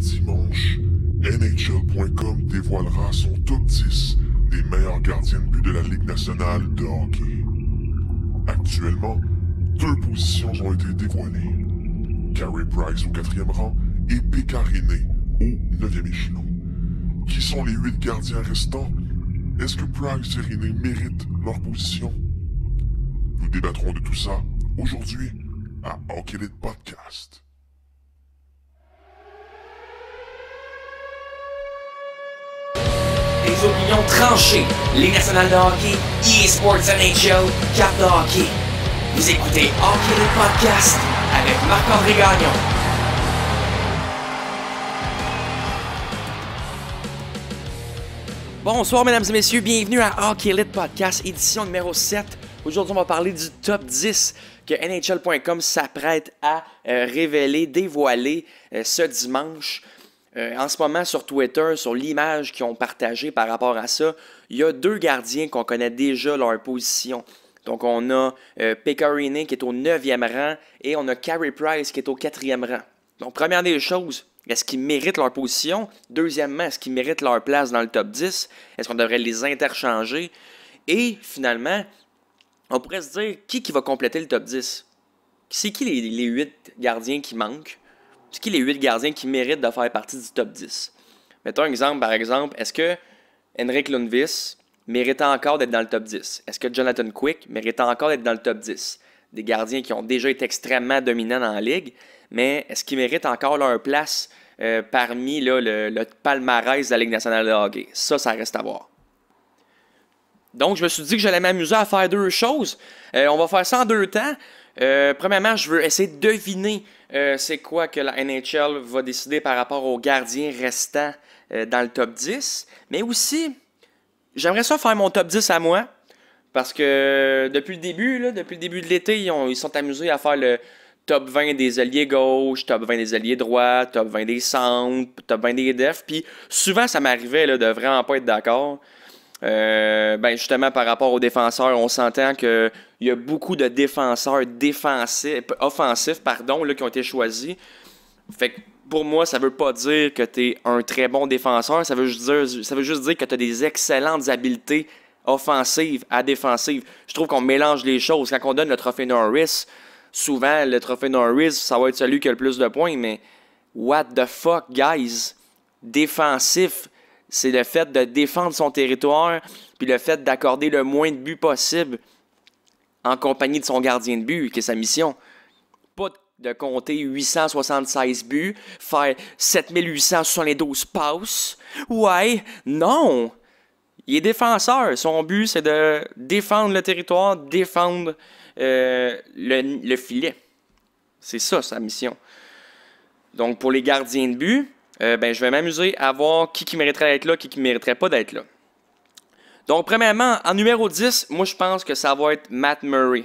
Dimanche, NHL.com dévoilera son top 10 des meilleurs gardiens de but de la Ligue nationale de hockey. Actuellement, 2 positions ont été dévoilées. Carey Price au 4e rang et Pekka Rinne au 9e échelon. Qui sont les 8 gardiens restants? Est-ce que Price et Rinne méritent leur position? Nous débattrons de tout ça aujourd'hui à Hockey Lit Podcast. Des opinions tranchées, Ligue nationale de hockey, eSports NHL, carte de hockey. Vous écoutez Hockey Lit Podcast avec Marc-André Gagnon. Bonsoir mesdames et messieurs, bienvenue à Hockey Lit Podcast, édition numéro 7. Aujourd'hui, on va parler du top 10 que NHL.com s'apprête à révéler, dévoiler ce dimanche. En ce moment, sur Twitter, sur l'image qu'ils ont partagée par rapport à ça, il y a 2 gardiens qu'on connaît déjà leur position. Donc, on a Pekka Rinne qui est au 9e rang et on a Carey Price qui est au 4e rang. Donc, première des choses, est-ce qu'ils méritent leur position? Deuxièmement, est-ce qu'ils méritent leur place dans le top 10? Est-ce qu'on devrait les interchanger? Et finalement, on pourrait se dire qui va compléter le top 10? C'est qui les 8 gardiens qui manquent? C'est qui les 8 gardiens qui méritent de faire partie du top 10? Mettons un exemple, par exemple, est-ce que Henrik Lundqvist mérite encore d'être dans le top 10? Est-ce que Jonathan Quick mérite encore d'être dans le top 10? Des gardiens qui ont déjà été extrêmement dominants dans la ligue, mais est-ce qu'ils méritent encore leur place parmi là, le palmarès de la Ligue nationale de hockey? Ça reste à voir. Donc, je me suis dit que j'allais m'amuser à faire 2 choses. On va faire ça en 2 temps. Premièrement, je veux essayer de deviner c'est quoi que la NHL va décider par rapport aux gardiens restants dans le top 10. Mais aussi, j'aimerais ça faire mon top 10 à moi. Parce que depuis le début de l'été, ils sont amusés à faire le top 20 des alliés gauche, top 20 des alliés droits, top 20 des centres, top 20 des defs. Puis souvent, ça m'arrivait là, de vraiment pas être d'accord. Justement, par rapport aux défenseurs, on s'entend qu'il y a beaucoup de défenseurs offensifs là, qui ont été choisis. Fait que pour moi, ça veut pas dire que tu es un très bon défenseur. Ça veut juste dire que tu as des excellentes habiletés offensives à défensives. Je trouve qu'on mélange les choses. Quand on donne le trophée Norris, souvent, le trophée Norris, ça va être celui qui a le plus de points, mais what the fuck, guys? Défensif, c'est le fait de défendre son territoire, puis le fait d'accorder le moins de buts possible en compagnie de son gardien de but, qui est sa mission. Pas de compter 876 buts, faire 7872 passes. Ouais, non! Il est défenseur. Son but, c'est de défendre le territoire, défendre le filet. C'est ça, sa mission. Donc, pour les gardiens de but, je vais m'amuser à voir qui mériterait d'être là, qui ne mériterait pas d'être là. Donc, premièrement, en numéro 10, moi, je pense que ça va être Matt Murray.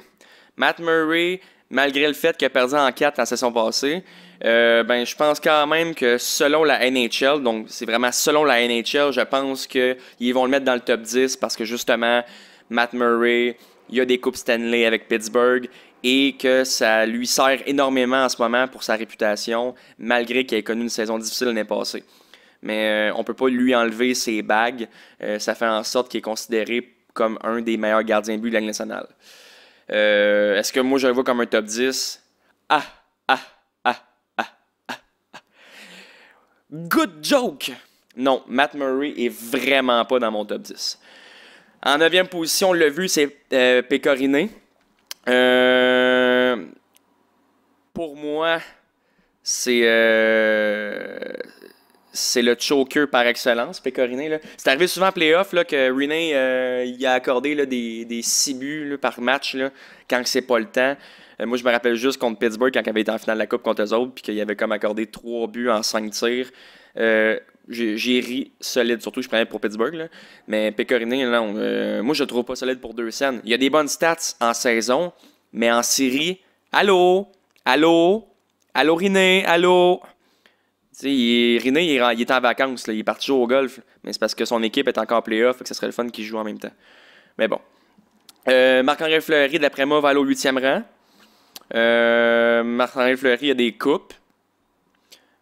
Matt Murray, malgré le fait qu'il a perdu en 4 la saison passée, je pense quand même que selon la NHL, donc c'est vraiment selon la NHL, je pense qu'ils vont le mettre dans le top 10 parce que justement, Matt Murray, il a des coupes Stanley avec Pittsburgh et que ça lui sert énormément en ce moment pour sa réputation, malgré qu'il ait connu une saison difficile l'année passée. Mais on ne peut pas lui enlever ses bagues. Ça fait en sorte qu'il est considéré comme un des meilleurs gardiens de but de la Ligue nationale. Est-ce que moi je le vois comme un top 10? Good joke! Non, Matt Murray est vraiment pas dans mon top 10. En 9e position, on l'a vu, c'est Pekka Rinne. Pour moi, c'est le choker par excellence, Pekka Rinne, là. C'est arrivé souvent en play-off là, que Rinne il a accordé là, des 6 buts là, par match là, quand c'est pas le temps. Moi, je me rappelle juste contre Pittsburgh quand il avait été en finale de la Coupe contre eux autres puis qu'il avait comme accordé 3 buts en 5 tirs. J'ai ri solide, surtout je prenais pour Pittsburgh. Là. Mais Pekka Rinne, moi, je le trouve pas solide pour 2 scènes. Il y a des bonnes stats en saison, mais en série, allô, Rinne, allô. Rinne, il est en vacances, là, il est parti jouer au golf, mais c'est parce que son équipe est encore en play-off, que ce serait le fun qu'il joue en même temps. Mais bon. Marc-André Fleury, d'après moi, va aller au 8e rang. Marc-André Fleury a des coupes.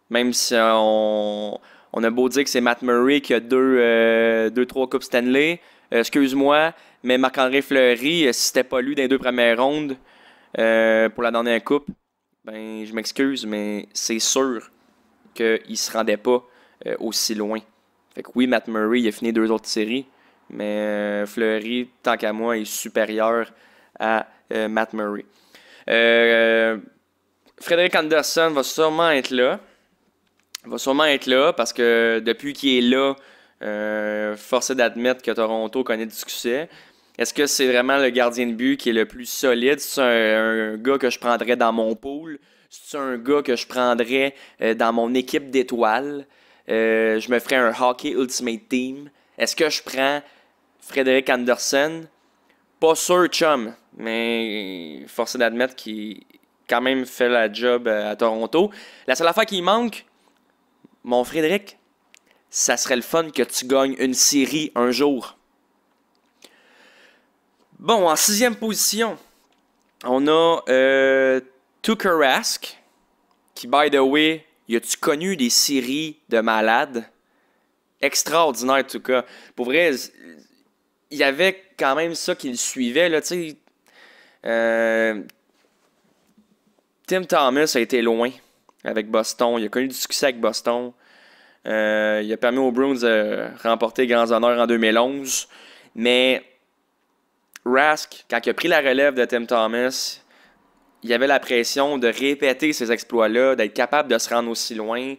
Même si on a beau dire que c'est Matt Murray qui a trois coupes Stanley. Excuse-moi, mais Marc-André Fleury, si c'était pas lui dans les 2 premières rondes pour la dernière coupe, ben je m'excuse, mais c'est sûr qu'il se rendait pas aussi loin. Fait que oui, Matt Murray, il a fini 2 autres séries, mais Fleury, tant qu'à moi, est supérieur à Matt Murray. Frederik Andersen va sûrement être là. Parce que depuis qu'il est là, force est d'admettre que Toronto connaît du succès. Est-ce que c'est vraiment le gardien de but qui est le plus solide? C'est un gars que je prendrais dans mon pool? C'est un gars que je prendrais dans mon équipe d'étoiles? Je me ferais un Hockey Ultimate Team. Est-ce que je prends Frederik Andersen? Pas sûr, chum, mais force est d'admettre qu'il quand même fait la job à Toronto. La seule affaire qui manque, mon Frédéric, ça serait le fun que tu gagnes une série un jour. Bon, en 6e position, on a Tuukka Rask, qui, by the way, y a-tu connu des séries de malades? Extraordinaire, Tuukka. Pour vrai, il y avait quand même ça qui le suivait, là, tu sais. Tim Thomas a été loin avec Boston. Il a connu du succès avec Boston. Il a permis aux Bruins de remporter les grands honneurs en 2011. Mais Rask, quand il a pris la relève de Tim Thomas, il avait la pression de répéter ces exploits-là, d'être capable de se rendre aussi loin.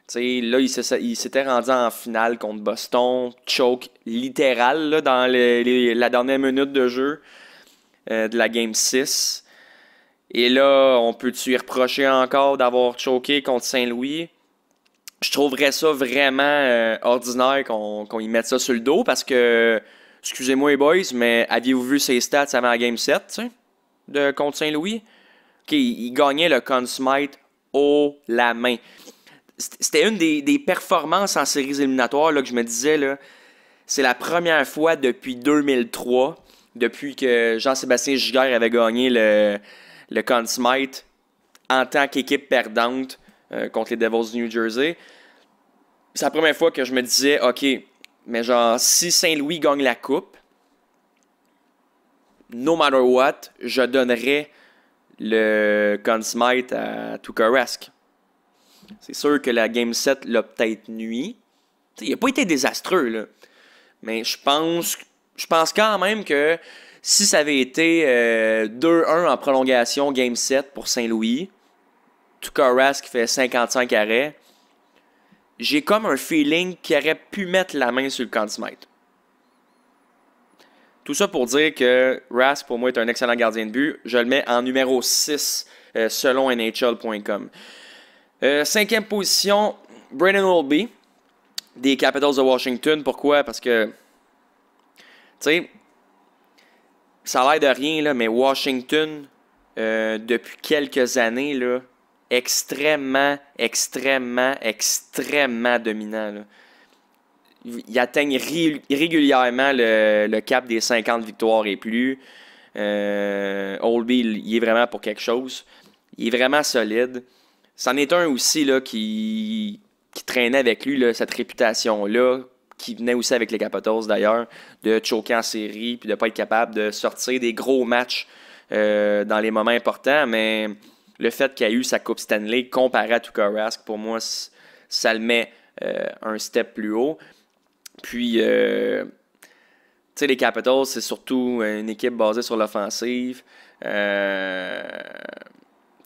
T'sais, là, il s'était rendu en finale contre Boston, choke littéral là, dans la dernière minute de jeu de la Game 6. Et là, on peut-tu y reprocher encore d'avoir choqué contre Saint-Louis? Je trouverais ça vraiment ordinaire qu'on y mette ça sur le dos parce que, excusez-moi les boys, mais aviez-vous vu ses stats avant la Game 7 contre Saint-Louis? OK, il gagnait le Conn Smythe haut la main. C'était une des performances en séries éliminatoires là, que je me disais, là, c'est la première fois depuis 2003, depuis que Jean-Sébastien Giguère avait gagné le Conn Smythe en tant qu'équipe perdante contre les Devils du New Jersey. C'est la première fois que je me disais, OK, mais genre, si Saint-Louis gagne la coupe, no matter what, je donnerais le Conn Smythe à Tuukka Rask. C'est sûr que la Game 7 l'a peut-être nuit. Il n'a pas été désastreux, là. Mais je pense quand même que si ça avait été 2-1 en prolongation Game 7 pour Saint-Louis, Tuukka Rask fait 55 arrêts, j'ai comme un feeling qu'il aurait pu mettre la main sur le Conn Smythe. Tout ça pour dire que Rask, pour moi, est un excellent gardien de but. Je le mets en numéro 6 selon NHL.com. 5e position, Brandon Oldby des Capitals de Washington. Pourquoi? Parce que, tu sais, ça a l'air de rien, là, mais Washington, depuis quelques années, là, extrêmement dominant. Là. Ils atteignent régulièrement le cap des 50 victoires et plus. Oldby, il est vraiment pour quelque chose. Il est vraiment solide. C'en est un aussi là, qui traînait avec lui là, cette réputation-là, qui venait aussi avec les Capitals d'ailleurs, de choquer en série puis de ne pas être capable de sortir des gros matchs dans les moments importants. Mais le fait qu'il a eu sa Coupe Stanley comparé à Tuukka Rask, pour moi, ça le met un step plus haut. Puis, tu sais, les Capitals, c'est surtout une équipe basée sur l'offensive.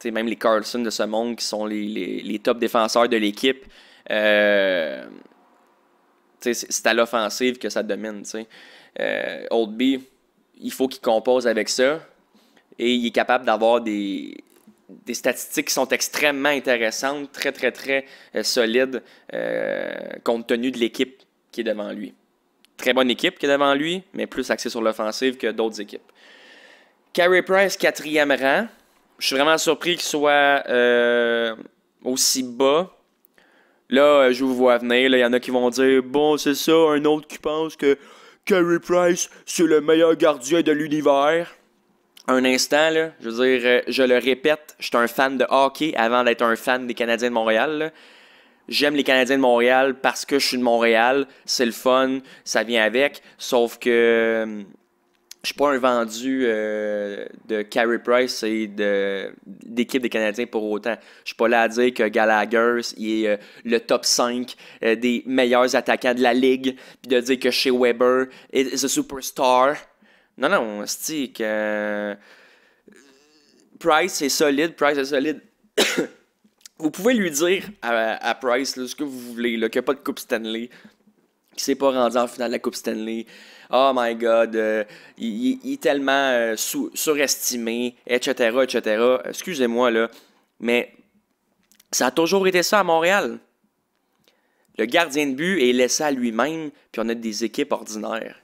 Même les Carlson de ce monde qui sont les top défenseurs de l'équipe. C'est à l'offensive que ça domine. Oldby, il faut qu'il compose avec ça. Et il est capable d'avoir des statistiques qui sont extrêmement intéressantes, très solides, compte tenu de l'équipe qui est devant lui. Très bonne équipe qui est devant lui, mais plus axée sur l'offensive que d'autres équipes. Carey Price, 4e rang. Je suis vraiment surpris qu'il soit aussi bas. Là, je vous vois venir. Il y en a qui vont dire « Bon, c'est ça, un autre qui pense que Carey Price, c'est le meilleur gardien de l'univers. » Un instant, je veux dire, je le répète, je suis un fan de hockey avant d'être un fan des Canadiens de Montréal. Là. j'aime les Canadiens de Montréal parce que je suis de Montréal. C'est le fun, ça vient avec. Sauf que je suis pas un vendu de Carey Price et d'équipe des Canadiens pour autant. Je suis pas là à dire que Gallagher il est le top 5 des meilleurs attaquants de la ligue, puis de dire que Shea Weber is a superstar. Non, non, c'est que Price est solide, Price est solide. Vous pouvez lui dire à Price là, ce que vous voulez, qu'il n'y a pas de Coupe Stanley, qui s'est pas rendu en finale de la Coupe Stanley. Oh my God, il est tellement surestimé, etc., etc. Excusez-moi, là, mais ça a toujours été ça à Montréal. Le gardien de but est laissé à lui-même, puis on a des équipes ordinaires.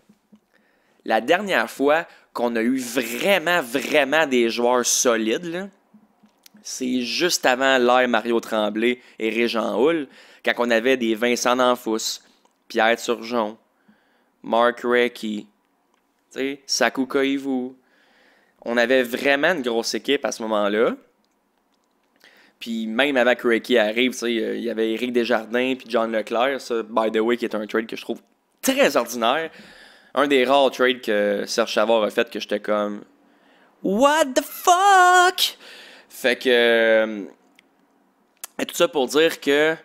La dernière fois qu'on a eu vraiment, vraiment des joueurs solides, là, c'est juste avant l'ère Mario Tremblay et Régent Houle, quand on avait des Vincent D'Anfous, Pierre Turgeon, Mark Recchi, Saku Koivu. On avait vraiment une grosse équipe à ce moment-là. Puis même avant que Recchi arrive, il y avait Éric Desjardins puis John Leclerc. Ça, by the way, qui est un trade que je trouve très ordinaire. Un des rares trades que Serge Chavard a fait que j'étais comme What the fuck? Fait que tout ça pour dire que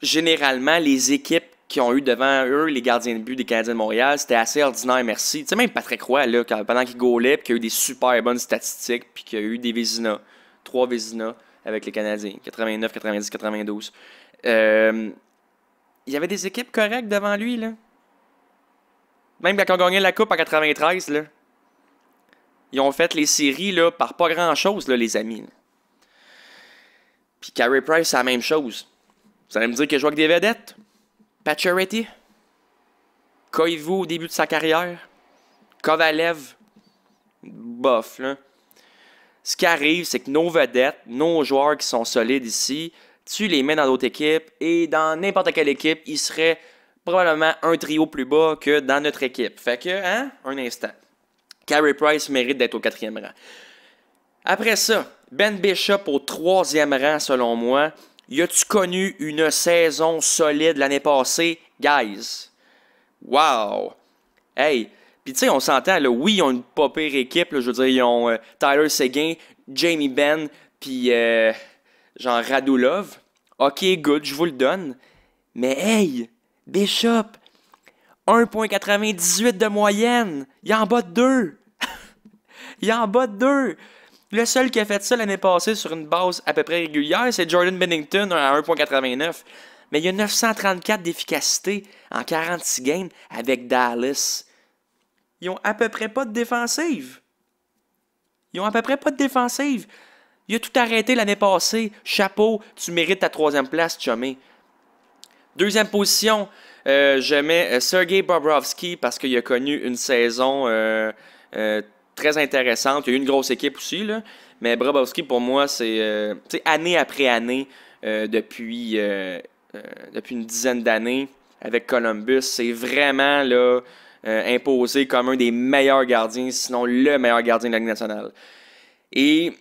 généralement, les équipes qui ont eu devant eux les gardiens de but des Canadiens de Montréal, c'était assez ordinaire, merci. Tu sais, même Patrick Roy, là, pendant qu'il gaulait, puis qu'il a eu des super bonnes statistiques, puis qu'il a eu des Vézina, 3 Vézina avec les Canadiens, 89, 90, 92. Il y avait des équipes correctes devant lui, là. Même quand on gagnait la Coupe en 93, là. Ils ont fait les séries, là, par pas grand-chose, là, les amis. Là. Puis Carey Price, c'est la même chose. Vous allez me dire qu'il joue avec des vedettes? Pacioretty, Koivu au début de sa carrière, Kovalev, bof, là. Ce qui arrive, c'est que nos vedettes, nos joueurs qui sont solides ici, tu les mets dans d'autres équipes et dans n'importe quelle équipe, ils seraient probablement un trio plus bas que dans notre équipe. Fait que, hein, un instant. Carey Price mérite d'être au 4e rang. Après ça, Ben Bishop au 3e rang, selon moi. Y a-tu connu une saison solide l'année passée? Guys, wow! Hey, puis tu sais, on s'entend, là, oui, ils ont une pas pire équipe, là, je veux dire, ils ont Tyler Seguin, Jamie Benn, puis genre Radulov. Ok, good, je vous le donne. Mais hey, Bishop, 1,98 de moyenne, il est en bas de 2. Il est en bas de 2. Le seul qui a fait ça l'année passée sur une base à peu près régulière, c'est Jordan Bennington à 1,89. Mais il y a 934 d'efficacité en 46 games avec Dallas. Ils ont à peu près pas de défensive. Il a tout arrêté l'année passée. Chapeau, tu mérites ta 3e place, chumé. 2e position, je mets Sergei Bobrovsky parce qu'il a connu une saison très intéressante. Il y a eu une grosse équipe aussi, là. Mais Bobrovsky, pour moi, c'est année après année, depuis une dizaine d'années, avec Columbus, c'est vraiment là, imposé comme un des meilleurs gardiens, sinon le meilleur gardien de la Ligue nationale. Et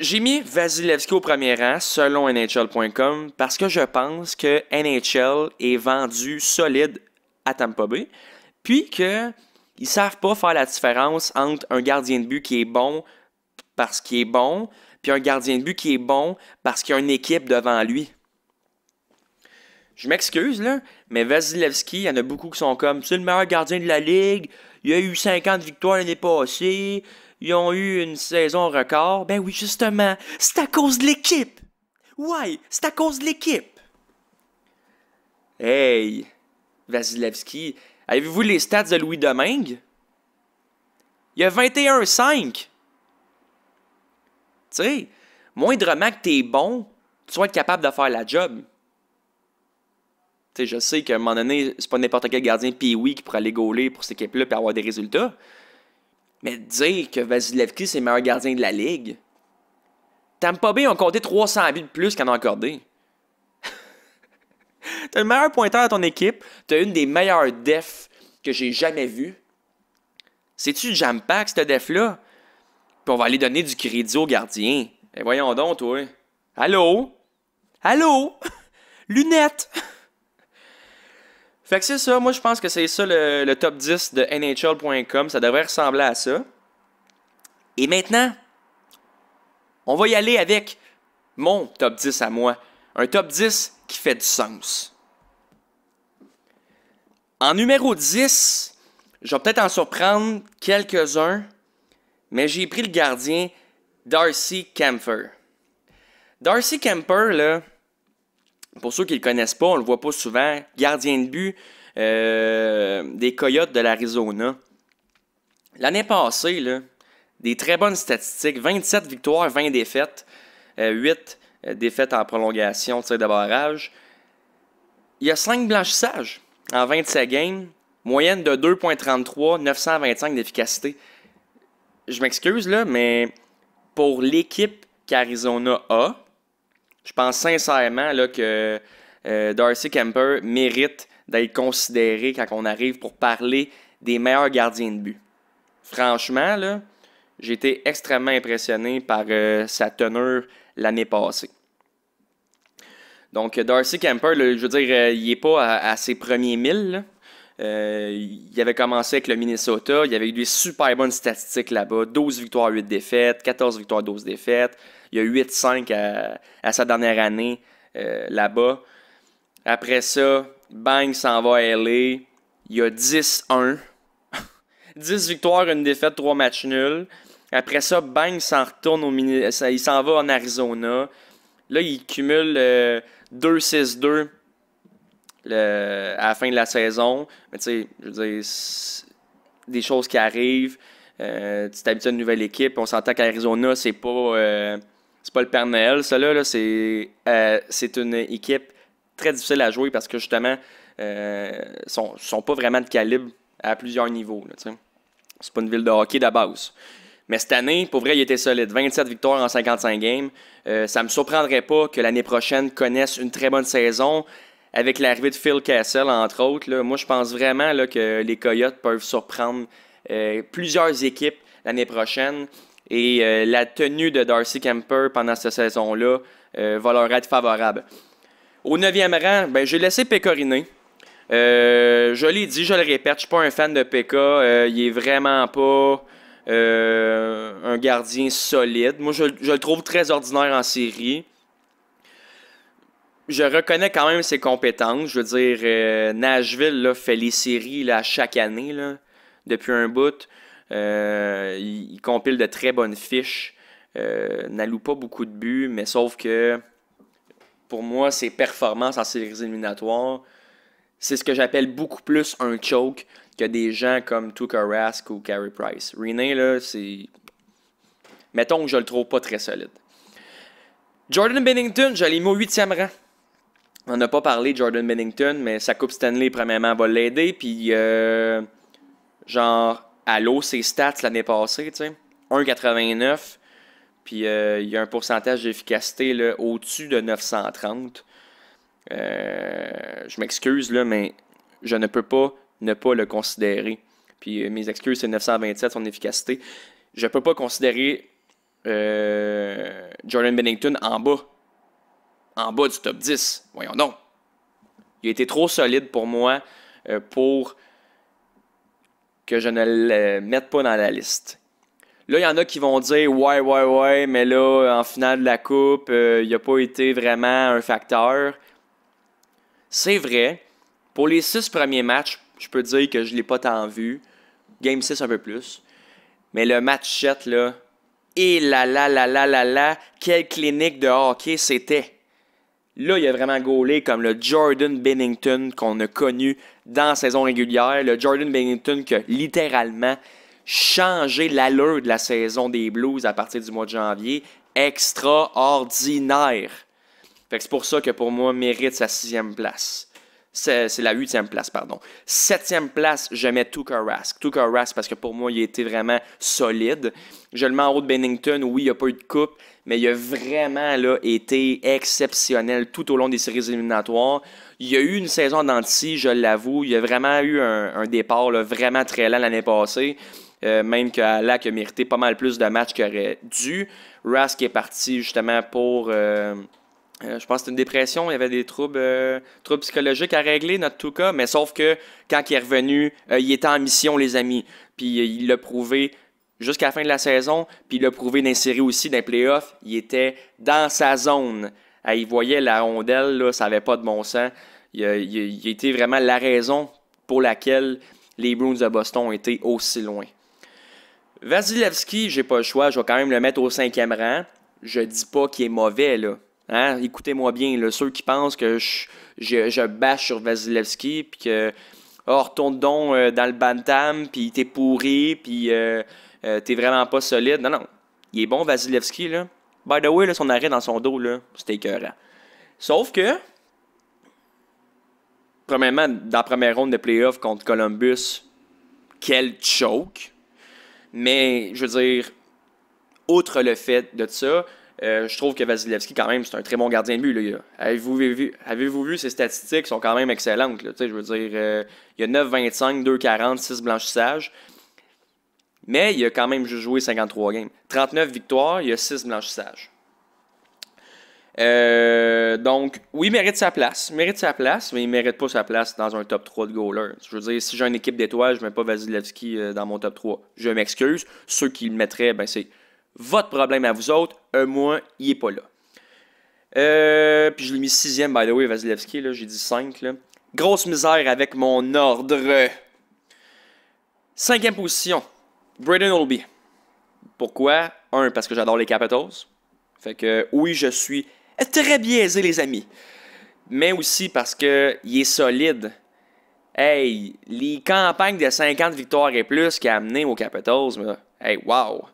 j'ai mis Vasilevskiy au premier rang, selon NHL.com, parce que je pense que NHL est vendu solide à Tampa Bay, puis que ils savent pas faire la différence entre un gardien de but qui est bon parce qu'il est bon, puis un gardien de but qui est bon parce qu'il y a une équipe devant lui. Je m'excuse, là, mais Vasilevskiy, il y en a beaucoup qui sont comme « C'est le meilleur gardien de la Ligue, il a eu 50 victoires l'année passée, ils ont eu une saison record. » Ben oui, justement, c'est à cause de l'équipe. Ouais, c'est à cause de l'équipe. Hey, Vasilevskiy, avez-vous les stats de Louis Domingue? Il y a 21,5. Tu sais, moindrement que t'es bon, tu vas être capable de faire la job. Tu sais, je sais qu'à un moment donné, c'est pas n'importe quel gardien pee-wee qui pourra aller gauler pour cette équipe-là et avoir des résultats. Mais dire que Vasilevskiy, c'est le meilleur gardien de la Ligue. Tampa Bay ont compté 300 buts de plus qu'en ont accordé. T'as le meilleur pointeur de ton équipe. T'as une des meilleures defs que j'ai jamais vues. C'est-tu le jam-pack, cette def-là? Puis on va aller donner du crédit au gardien. Et voyons donc, toi. Allô? Allô? lunettes. Fait que c'est ça, moi je pense que c'est ça le top 10 de NHL.com, ça devrait ressembler à ça. Et maintenant, on va y aller avec mon top 10 à moi. Un top 10 qui fait du sens. En numéro 10, je vais peut-être en surprendre quelques-uns, mais j'ai pris le gardien Darcy Kuemper. Darcy Kuemper, là, pour ceux qui ne le connaissent pas, on ne le voit pas souvent, gardien de but des Coyotes de l'Arizona. L'année passée, là, des très bonnes statistiques, 27 victoires, 20 défaites, 8 défaites en prolongation, tir de barrage. Il y a 5 blanchissages en 27 games, moyenne de 2,33, 925 d'efficacité. Je m'excuse, là, mais pour l'équipe qu'Arizona a, je pense sincèrement là, que Darcy Kuemper mérite d'être considéré quand on arrive pour parler des meilleurs gardiens de but. Franchement, là, j'ai été extrêmement impressionné par sa tenue l'année passée. Donc, Darcy Kuemper, là, je veux dire, il n'est pas à ses premiers 1000. Il avait commencé avec le Minnesota. Il avait eu des super bonnes statistiques là-bas. 12 victoires, 8 défaites. 14 victoires, 12 défaites. Il y a 8-5 à sa dernière année là-bas. Après ça, bang, s'en va à LA. Il y a 10-1. 10 victoires, 1 défaite, 3 matchs nuls. Après ça, bang, s'en retourne il s'en va en Arizona. Là, il cumule 2-6-2 à la fin de la saison. Mais tu sais, je veux dire, des choses qui arrivent. Tu t'habitues à une nouvelle équipe. On s'entend qu'Arizona, c'est pas le Père Noël. Ça là, c'est une équipe très difficile à jouer parce que justement, sont pas vraiment de calibre à plusieurs niveaux. Là, c'est pas une ville de hockey de base. Mais cette année, pour vrai, il était solide. 27 victoires en 55 games. Ça ne me surprendrait pas que l'année prochaine connaisse une très bonne saison avec l'arrivée de Phil Kessel, entre autres. Là. Moi, je pense vraiment là, que les Coyotes peuvent surprendre plusieurs équipes l'année prochaine. Et la tenue de Darcy Kuemper pendant cette saison-là va leur être favorable. Au 9e rang, ben, j'ai laissé Pecorino. Je l'ai dit, je le répète, je ne suis pas un fan de Pekka. Il est vraiment pas un gardien solide. Moi, je le trouve très ordinaire en série. Je reconnais quand même ses compétences. Je veux dire, Nashville là, fait les séries là, chaque année là, depuis un bout. Il compile de très bonnes fiches. N'alloue pas beaucoup de buts, mais sauf que pour moi, ses performances en séries éliminatoires, c'est ce que j'appelle beaucoup plus un choke que des gens comme Tuukka Rask ou Carey Price. Rinne, là, c'est... Mettons que je le trouve pas très solide. Jordan Binnington, je l'ai mis au 8e rang. On n'a pas parlé de Jordan Binnington, mais sa Coupe Stanley, premièrement, va l'aider. Puis, genre, à l'eau, ses stats l'année passée, tu sais, 1,89. Puis, il y a un pourcentage d'efficacité là, au-dessus de 930. Je m'excuse, là, mais je ne peux pas ne pas le considérer. Puis, mes excuses, c'est 927, son efficacité. Je ne peux pas considérer Jordan Binnington en bas du top 10. Voyons donc. Il a été trop solide pour moi pour que je ne le mette pas dans la liste. Là, il y en a qui vont dire « Ouais, mais là, en finale de la Coupe, il n'a pas été vraiment un facteur. » C'est vrai. Pour les 6 premiers matchs, je peux dire que je ne l'ai pas tant vu. Game 6 un peu plus. Mais le match 7, là, et là, quelle clinique de hockey c'était. Là, il a vraiment gaulé comme le Jordan Binnington qu'on a connu dans la saison régulière. Le Jordan Binnington qui a littéralement changé l'allure de la saison des Blues à partir du mois de janvier. Extraordinaire. Fait que c'est pour ça que pour moi, mérite sa 6e place. C'est la 8e place, pardon. 7e place, je mets Tuukka Rask. Tuukka Rask parce que pour moi, il a été vraiment solide. Je le mets en haut de Binnington. Oui, il n'a pas eu de coupe, mais il a vraiment là, été exceptionnel tout au long des séries éliminatoires. Il y a eu une saison en dents de scie, je l'avoue. Il a vraiment eu un départ là, vraiment très lent l'année passée. Même qu'à Lac a mérité pas mal plus de matchs qu'il aurait dû. Rask est parti justement pour Je pense que c'était une dépression, il y avait des troubles psychologiques à régler, notre Tuca, mais sauf que quand il est revenu, il était en mission, les amis. Puis il l'a prouvé jusqu'à la fin de la saison, puis il l'a prouvé dans les séries aussi, dans les playoffs. Il était dans sa zone. Il voyait la rondelle, là, ça n'avait pas de bon sens. Il a été vraiment la raison pour laquelle les Bruins de Boston ont été aussi loin. Vasilevski, j'ai pas le choix, je vais quand même le mettre au 5e rang. Je dis pas qu'il est mauvais, là. Hein? Écoutez-moi bien, là, ceux qui pensent que je bâche sur Vasilevski, puis que retourne donc dans le bantam, puis t'es pourri, puis t'es vraiment pas solide. Non, non. Il est bon, Vasilevski, là. By the way, là, son arrêt dans son dos, là, c'était écœurant. Sauf que, premièrement, dans la première ronde de playoff contre Columbus, quel choke. Mais, je veux dire, outre le fait de ça, je trouve que Vasilevski, quand même, c'est un très bon gardien de but. Là. Avez-vous vu ses statistiques? Sont quand même excellentes. Là. Je veux dire, il y a 9,25, 2,40, 6 blanchissages. Mais il a quand même juste joué 53 games. 39 victoires, il y a 6 blanchissages. Donc, oui, il mérite sa place. Mais il ne mérite pas sa place dans un top 3 de goalers. Je veux dire, si j'ai une équipe d'étoiles, je ne mets pas Vasilevski dans mon top 3. Je m'excuse. Ceux qui le mettraient, ben c'est votre problème à vous autres. Moi, il n'est pas là. Puis je l'ai mis 6e, by the way, Vasilevski. Là, j'ai dit 5. Là. Grosse misère avec mon ordre. 5e position, Braden Holtby. Pourquoi? Parce que j'adore les Capitals. Fait que oui, je suis très biaisé, les amis. Mais aussi parce qu'il est solide. Hey, les campagnes de 50 victoires et plus qu'il a amené aux Capitals, hey, wow!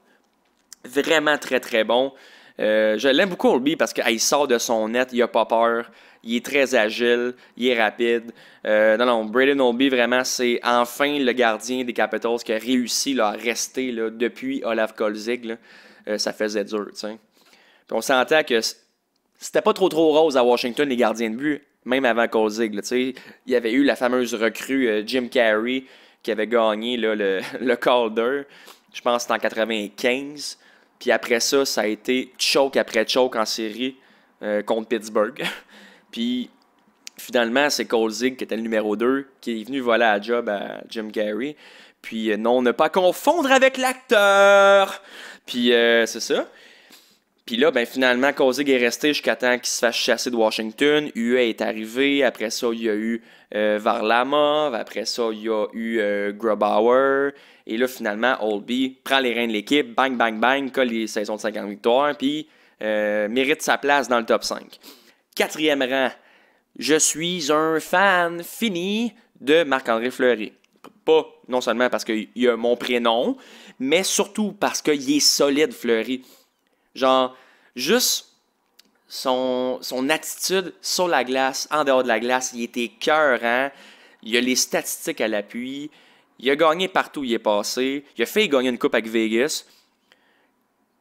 Vraiment très très bon. Je l'aime beaucoup, Holtby, parce qu'il sort de son net, il n'a pas peur, il est très agile, il est rapide. Non, Braden Holtby, vraiment, c'est enfin le gardien des Capitals qui a réussi là, à rester là, depuis Olaf Kolzig. Ça faisait dur, tu sais. Puis on sentait que c'était pas trop rose à Washington, les gardiens de but, même avant Kolzig. Il y avait eu la fameuse recrue Jim Carey qui avait gagné là, le Calder. Je pense que c'était en 95. Puis après ça, ça a été choke après choke en série contre Pittsburgh. Puis finalement, c'est Kolzig qui était le numéro 2 qui est venu voler la job à Jim Carey. Puis non, ne pas confondre avec l'acteur. Puis c'est ça. Puis là, ben finalement, Kolzig est resté jusqu'à temps qu'il se fasse chasser de Washington. UE est arrivé. Après ça, il y a eu Varlamov. Après ça, il y a eu Grubauer. Et là, finalement, Holtby prend les rênes de l'équipe. Bang, bang, bang. Colle les saisons de 50 victoires. Puis mérite sa place dans le top 5. 4e rang. Je suis un fan fini de Marc-André Fleury. Pas non seulement parce qu'il a mon prénom, mais surtout parce qu'il est solide, Fleury. Genre, juste son attitude sur la glace, en dehors de la glace, il était écœurant. Il a les statistiques à l'appui. Il a gagné partout où il est passé. Il a fait gagner une coupe avec Vegas.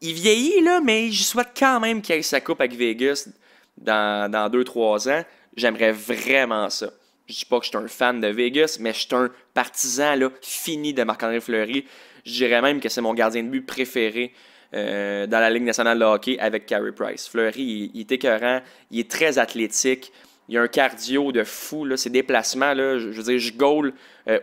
Il vieillit, là, mais je souhaite quand même qu'il ait sa coupe avec Vegas dans 2-3 ans. J'aimerais vraiment ça. Je dis pas que je suis un fan de Vegas, mais je suis un partisan là, fini de Marc-André Fleury. Je dirais même que c'est mon gardien de but préféré dans la Ligue nationale de hockey avec Carey Price. Fleury, il est écœurant, il est très athlétique, il a un cardio de fou, là, ses déplacements, là, je veux dire, je goal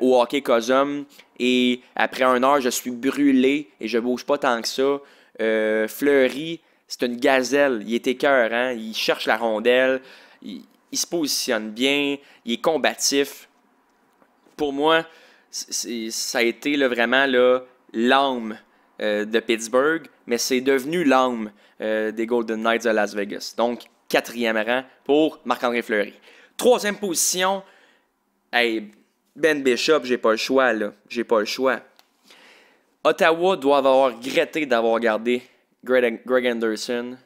au hockey Cosum et après 1 heure, je suis brûlé et je bouge pas tant que ça. Fleury, c'est une gazelle, il est écœurant, il cherche la rondelle, il se positionne bien, il est combatif. Pour moi, ça a été là, vraiment là, l'âme de Pittsburgh, mais c'est devenu l'âme des Golden Knights de Las Vegas. Donc, 4e rang pour Marc-André Fleury. 3e position, hey, Ben Bishop, j'ai pas le choix, là. J'ai pas le choix. Ottawa doit avoir regretté d'avoir gardé Greg Anderson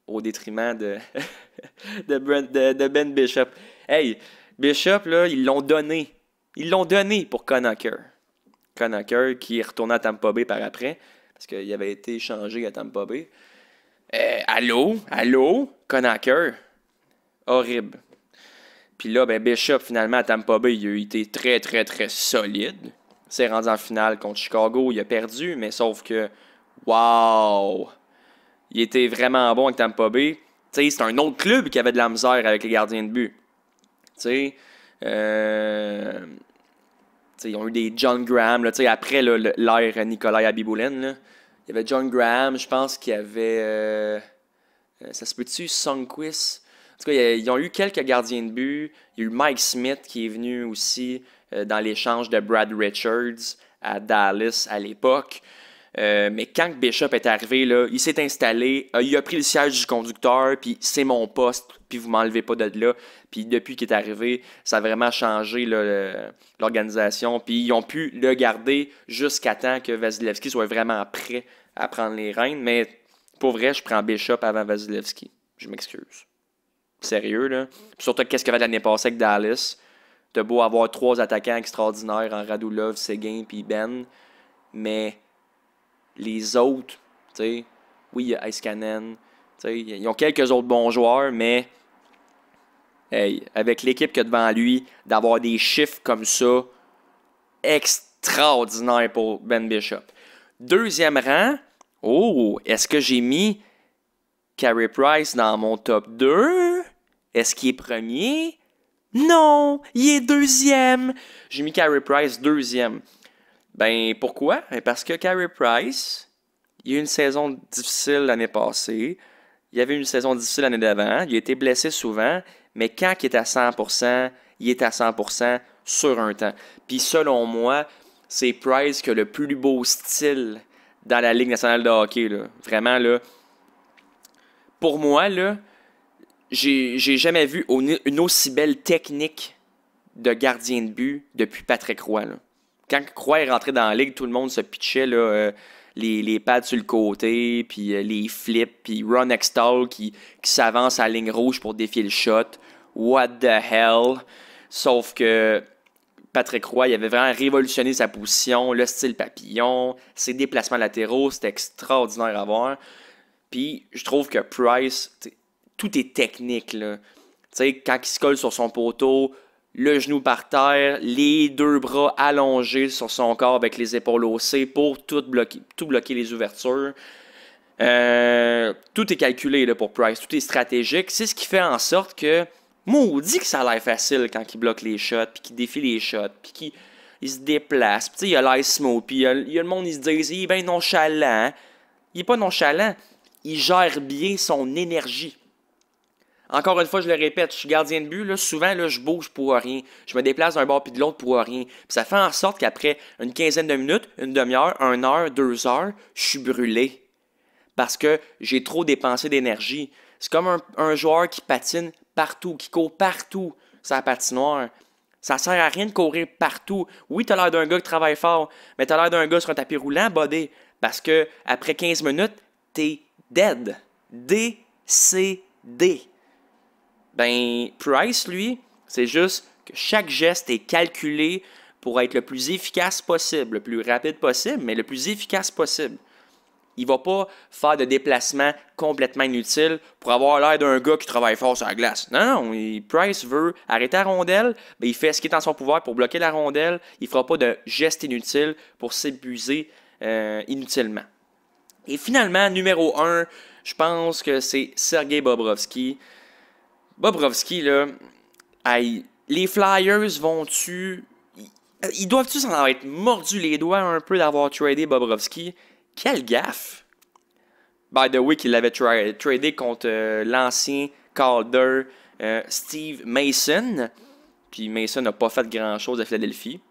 au détriment de, de Ben Bishop. Hey, Bishop, là, ils l'ont donné. Ils l'ont donné pour Conacher. Conacher qui est retourné à Tampa Bay par après, parce qu'il avait été échangé à Tampa Bay. Allô, Conacher. Horrible. Puis là, ben Bishop, finalement, à Tampa Bay, il a été très, très, très solide. Il s'est rendu en finale contre Chicago. Il a perdu, mais sauf que, wow! il était vraiment bon avec Tampa Bay. C'est un autre club qui avait de la misère avec les gardiens de but. Ils ont eu des John Graham, là, après l'ère Nikolai Abibulin. Là, il y avait John Graham, je pense qu'il y avait... ça se peut-tu, Songquist? En tout cas, ils ont eu quelques gardiens de but. Il y a eu Mike Smith qui est venu aussi dans l'échange de Brad Richards à Dallas à l'époque. Mais quand Bishop est arrivé, là, il s'est installé, il a pris le siège du conducteur, puis c'est mon poste, puis vous m'enlevez pas de là. Puis depuis qu'il est arrivé, ça a vraiment changé là, l'organisation. Puis ils ont pu le garder jusqu'à temps que Vasilevski soit vraiment prêt à prendre les rênes. Mais pour vrai, je prends Bishop avant Vasilevski. Je m'excuse. Sérieux, là. Puis surtout, qu'est-ce qu'il y avait l'année passée avec Dallas? T'as beau avoir 3 attaquants extraordinaires en Radulov, Seguin puis Ben, mais les autres, tu sais, oui, il y a Iskanen, tu sais, ils ont quelques autres bons joueurs, mais hey, avec l'équipe qu'il y a devant lui, d'avoir des chiffres comme ça, extraordinaire pour Ben Bishop. Deuxième rang, est-ce que j'ai mis Carey Price dans mon top 2? Est-ce qu'il est premier? Non, il est deuxième. J'ai mis Carey Price deuxième. Ben, pourquoi? Parce que Carey Price, il a eu une saison difficile l'année passée. Il avait une saison difficile l'année d'avant. Il a été blessé souvent. Mais quand il est à 100%, il est à 100% sur un temps. Puis selon moi, c'est Price qui a le plus beau style dans la Ligue nationale de hockey. Là. Vraiment, là. Pour moi, là, j'ai jamais vu une aussi belle technique de gardien de but depuis Patrick Roy. Là. Quand Roy est rentré dans la ligue, tout le monde se pitchait là, les pads sur le côté, puis les flips, puis Ron Extall qui s'avance à la ligne rouge pour défier le shot. What the hell? Sauf que Patrick Roy, il avait vraiment révolutionné sa position, le style papillon, ses déplacements latéraux, c'était extraordinaire à voir. Puis je trouve que Price, tout est technique. Là. Quand il se colle sur son poteau, le genou par terre, les 2 bras allongés sur son corps avec les épaules haussées pour tout bloquer les ouvertures. Tout est calculé là, pour Price, tout est stratégique. C'est ce qui fait en sorte que, maudit que ça a l'air facile quand il bloque les shots, puis qu'il défie les shots, puis qu'il se déplace. Puis il a l'air smooth, puis il y a le monde, il se dit, il est bien nonchalant. Il n'est pas nonchalant, il gère bien son énergie. Encore une fois, je le répète, je suis gardien de but, là, souvent là, je bouge pour rien. Je me déplace d'un bord puis de l'autre pour rien. Puis ça fait en sorte qu'après une quinzaine de minutes, une demi-heure, 1 heure, 2 heures, je suis brûlé. Parce que j'ai trop dépensé d'énergie. C'est comme un joueur qui patine partout, qui court partout sur la patinoire. Ça sert à rien de courir partout. Oui, t'as l'air d'un gars qui travaille fort, mais t'as l'air d'un gars sur un tapis roulant, bodé. Parce que après 15 minutes, t'es dead. D-C-D. Ben, Price, lui, c'est juste que chaque geste est calculé pour être le plus efficace possible, le plus rapide possible, mais le plus efficace possible. Il va pas faire de déplacement complètement inutile pour avoir l'air d'un gars qui travaille fort sur la glace. Non, Price veut arrêter la rondelle, ben il fait ce qui est en son pouvoir pour bloquer la rondelle. Il fera pas de gestes inutiles pour s'épuiser inutilement. Et finalement, numéro 1, je pense que c'est Sergei Bobrovsky. Bobrovsky, là, les Flyers vont-tu... Ils doivent-tu s'en être mordus les doigts un peu d'avoir tradé Bobrovsky? Quelle gaffe! By the way, qu'il l'avait tradé contre l'ancien Calder Steve Mason. Puis Mason n'a pas fait grand-chose à Philadelphie.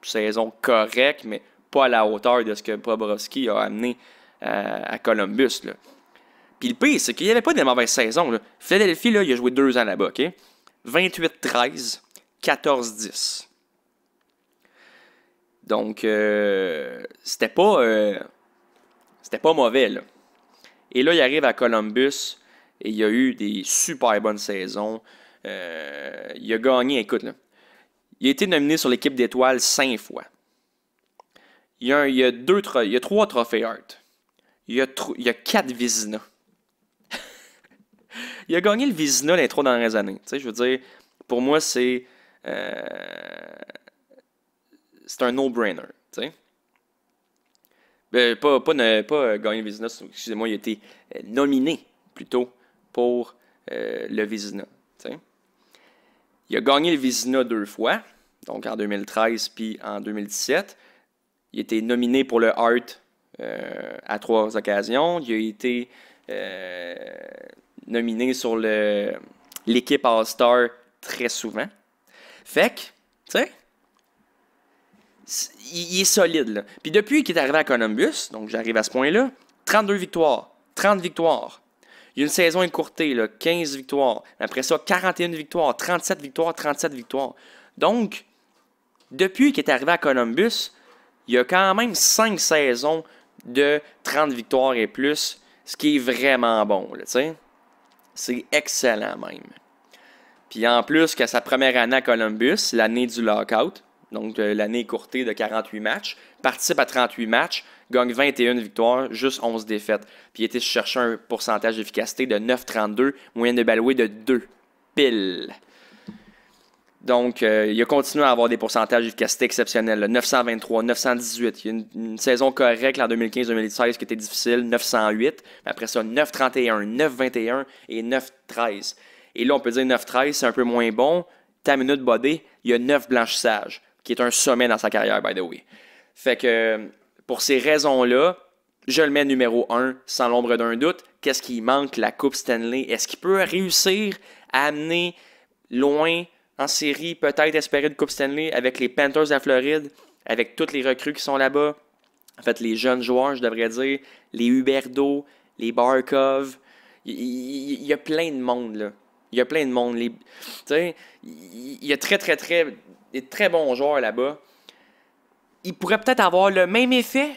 Saison correcte, mais pas à la hauteur de ce que Bobrovsky a amené à Columbus, là. Puis le pire, c'est qu'il n'y avait pas de mauvaise saison. Là. Philadelphie, là, il a joué 2 ans là-bas. OK? 28-13, 14-10. Donc, c'était pas mauvais. Là. Et là, il arrive à Columbus et il a eu des super bonnes saisons. Il a gagné, écoute, là, il a été nominé sur l'équipe d'étoiles 5 fois. Il y a 3 trophées Hart. Il y a 4 Vizina. Il a gagné le Vizina les 3 dernières années. Tu sais, je veux dire, pour moi, c'est un no-brainer. Tu sais. Pas gagné le Vézina, excusez-moi, il a été nominé plutôt pour le Vézina. T'sais. Il a gagné le Vézina 2 fois, donc en 2013 puis en 2017. Il a été nominé pour le Hart à 3 occasions. Il a été nominé sur l'équipe All-Star très souvent. Fait que, tu sais, il est solide, là. Puis depuis qu'il est arrivé à Columbus, donc j'arrive à ce point-là, 32 victoires, 30 victoires. Il y a une saison écourtée, là, 15 victoires. Après ça, 41 victoires, 37 victoires, 37 victoires. Donc, depuis qu'il est arrivé à Columbus, il y a quand même 5 saisons de 30 victoires et plus, ce qui est vraiment bon, là, tu sais. C'est excellent même. Puis en plus que sa première année à Columbus, l'année du lockout, donc l'année écourtée de 48 matchs, participe à 38 matchs, gagne 21 victoires, juste 11 défaites. Puis il était chercher un pourcentage d'efficacité de 9,32, moyenne de balle de 2 pile. Donc, il a continué à avoir des pourcentages d'efficacité exceptionnels. Là. 923, 918. Il y a une saison correcte en 2015-2016 qui était difficile, 908. Après ça, 931, 921 et 913. Et là, on peut dire 913, c'est un peu moins bon. Ta minute bodée, il y a 9 blanchissages, qui est un sommet dans sa carrière, by the way. Fait que, pour ces raisons-là, je le mets numéro 1, sans l'ombre d'un doute. Qu'est-ce qui manque? La Coupe Stanley. Est-ce qu'il peut réussir à amener loin en série, peut-être espérer une Coupe Stanley avec les Panthers de la Floride, avec toutes les recrues qui sont là-bas? En fait, les jeunes joueurs, je devrais dire, les Huberdeau, les Barkov. Il y a plein de monde, là. Il y a plein de monde. Il y a des très bons joueurs là-bas. Il pourrait peut-être avoir le même effet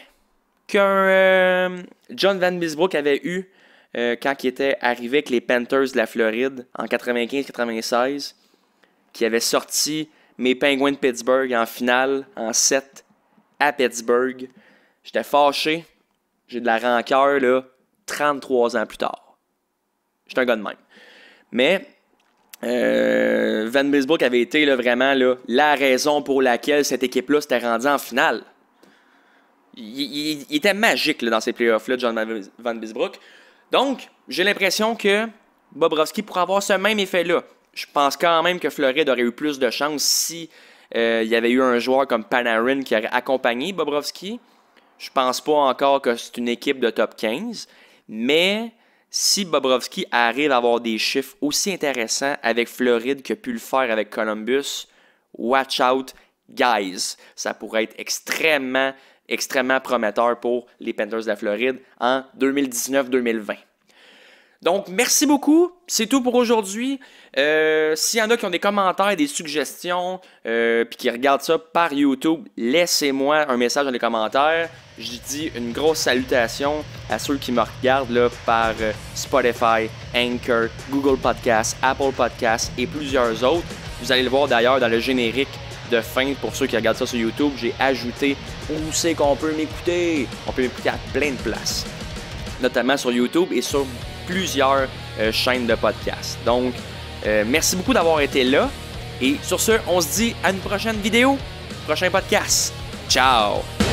qu'un John Van Bisbrook avait eu quand il était arrivé avec les Panthers de la Floride en 95-96, qui avait sorti mes Penguins de Pittsburgh en finale en 7 à Pittsburgh. J'étais fâché. J'ai de la rancœur, là, 33 ans plus tard. J'étais un gars de même. Mais Van Bisbrook avait été là, vraiment là, la raison pour laquelle cette équipe-là s'était rendue en finale. Il était magique là, dans ces playoffs-là, John Van Bisbrook. Donc, j'ai l'impression que Bobrovsky pourrait avoir ce même effet-là. Je pense quand même que Floride aurait eu plus de chance si il y avait eu un joueur comme Panarin qui aurait accompagné Bobrovsky. Je pense pas encore que c'est une équipe de top 15, mais si Bobrovsky arrive à avoir des chiffres aussi intéressants avec Floride qu'il a pu le faire avec Columbus, watch out, guys. Ça pourrait être extrêmement prometteur pour les Panthers de la Floride en 2019-2020. Donc, merci beaucoup. C'est tout pour aujourd'hui. S'il y en a qui ont des commentaires, des suggestions, puis qui regardent ça par YouTube, laissez-moi un message dans les commentaires. Je dis une grosse salutation à ceux qui me regardent là, par Spotify, Anchor, Google Podcasts, Apple Podcasts et plusieurs autres. Vous allez le voir d'ailleurs dans le générique de fin. Pour ceux qui regardent ça sur YouTube, j'ai ajouté où c'est qu'on peut m'écouter. On peut m'écouter à plein de places, notamment sur YouTube et sur plusieurs chaînes de podcasts. Donc, merci beaucoup d'avoir été là. Et sur ce, on se dit à une prochaine vidéo, prochain podcast. Ciao!